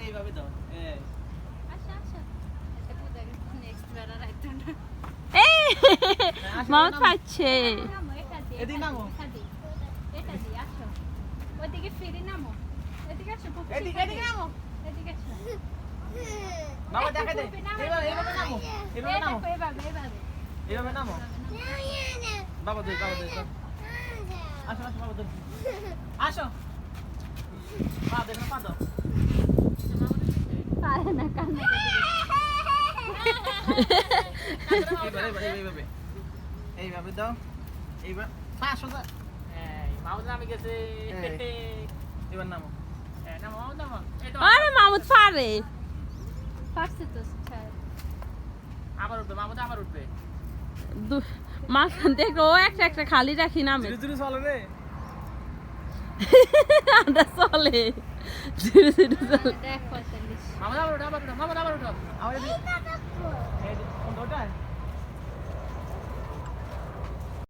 এইভাবে দাও এই আচ্ছা আচ্ছা এটা বুঝা গেছে নেক্সট বার আর আইতো না এই মাউথ পাচ্ছে নামো এটা দি এদিকে নামো। এটা দি আসো ওইদিকে ফিরে নামো এদিকে আসো পুপি এদিকে নামো এদিকে আসো বাবা দেখা দে এইভাবে নামো এইভাবে নামো এইভাবে নামো বাবা দে আসো আসো বাবা দে আসো পা দে না পা দাও পারে না কান্না এইভাবে এইভাবে দাও এইবার পা সোজা এই মাউথ নামে গেছে এবার নামো নামো নামো এই তো আরে মাউথ পারে পারছে তো স্যার আবার উঠবে মামুদ আবার উঠবে মাঝখান থেকে ও একটা একটা খালি রাখি নামে ধীরে ধীরে চলে রে আমরা চলে ধীরে ধীরে চলে দেখ 45 মামুদ আবার উঠো মামুদ আবার উঠো আবার এই কোন ওটা